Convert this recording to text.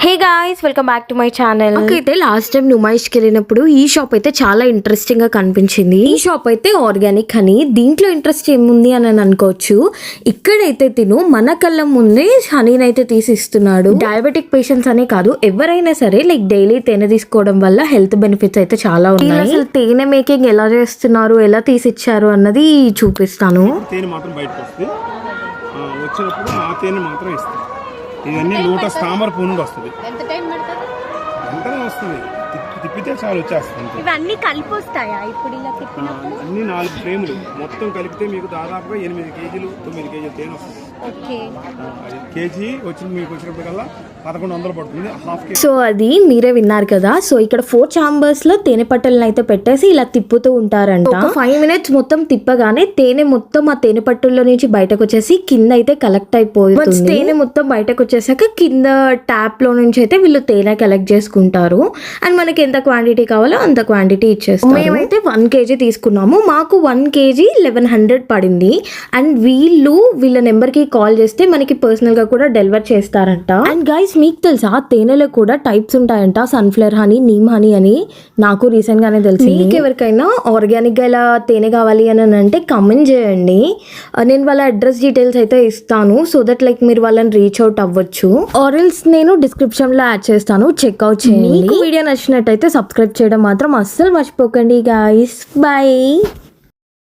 Hey guys, welcome back to my channel. అయితే last time నుమాయిష్కి వెళ్ళినప్పుడు ఈ షాప్ అయితే చాలా ఇంట్రెస్టింగ్ గా కనిపించింది. ఈ షాప్ అయితే ఆర్గానిక్ అని, దీంట్లో ఇంట్రెస్ట్ ఏముంది అని అనుకోవచ్చు. ఇక్కడైతే తిను మన కళ్ళ ముందే హనీని అయితే తీసిస్తున్నాడు. డయాబెటిక్ పేషెంట్స్ అనే కాదు, ఎవరైనా సరే లైక్ డైలీ తేనె తీసుకోవడం వల్ల హెల్త్ బెనిఫిట్స్ అయితే చాలా ఉన్నాయి. అసలు తేనె మేకింగ్ ఎలా చేస్తున్నారు, ఎలా తీసిచ్చారు అన్నది చూపిస్తాను. తేనె మాత్రం బయటకు వస్తుంది, వచ్చినప్పుడు ఆ తేనె మాత్రం ఇస్తాం. ఇవన్నీ లోటస్ తామర పువ్వు నుండి వస్తుంది. వెంటనే వస్తుంది, తిప్పితే చాలు వచ్చేస్తుంది. ఇవన్నీ కలిపి వస్తాయా ఇప్పుడు ఇలా తిప్పినప్పుడు? అన్ని 4 ఫ్రేములు మొత్తం కలిపితే మీకు దాదాపుగా 8 కేజీలు 9 కేజీలు తేనె వస్తుంది. కేజీ వచ్చింది మీకు వచ్చినప్పటికల్లా 1100 పడుతుంది, హాఫ్ కేజీ. సో అది మీరే విన్నారు కదా. సో ఇక్కడ 4 చాంబర్స్ లో తేనె పట్టలను అయితే పెట్టేసి ఇలా తిప్పుతూ ఉంటారంట. 5 minutes మొత్తం తిప్పగానే తేనె మొత్తం ఆ తేనె పట్టుల్లో నుంచి బయటకు వచ్చేసి కింద అయితే కలెక్ట్ అయిపోతుంది. తేనె మొత్తం బయటకు వచ్చేసాక కింద ట్యాప్ లో నుంచి అయితే వీళ్ళు తేనె కలెక్ట్ చేసుకుంటారు. అండ్ మనకి ఎంత క్వాంటిటీ కావాలో అంత క్వాంటిటీ ఇచ్చేస్తాం. మేమైతే 1 kg తీసుకున్నాము. మాకు 1 kg 1100 పడింది. అండ్ వీళ్ళ నెంబర్ కి కాల్ చేస్తే మనకి పర్సనల్ గా కూడా డెలివర్ చేస్తారంట. అండ్ గైస్, మీకు తెలుసా తేనెలో కూడా టైప్స్ ఉంటాయంట, సన్ఫ్లవర్ హనీ, నీమ్ హనీ అని. నాకు రీసెంట్ గానే తెలిసింది. మీకు ఎవరికైనా ఆర్గానిక్ గా ఇలా తేనె కావాలి అని అంటే కమెంట్ చేయండి. నేను వాళ్ళ అడ్రస్ డీటెయిల్స్ అయితే ఇస్తాను, సో దట్ లైక్ మీరు వాళ్ళని రీచ్ అవుట్ అవ్వచ్చు. ఆర్ఎల్స్ నేను డిస్క్రిప్షన్ లో యాడ్ చేస్తాను, చెక్అవుట్ చేయండి. వీడియో నచ్చినట్టయితే సబ్స్క్రైబ్ చేయడం మాత్రం అస్సలు మర్చిపోకండి గాయస్. బై.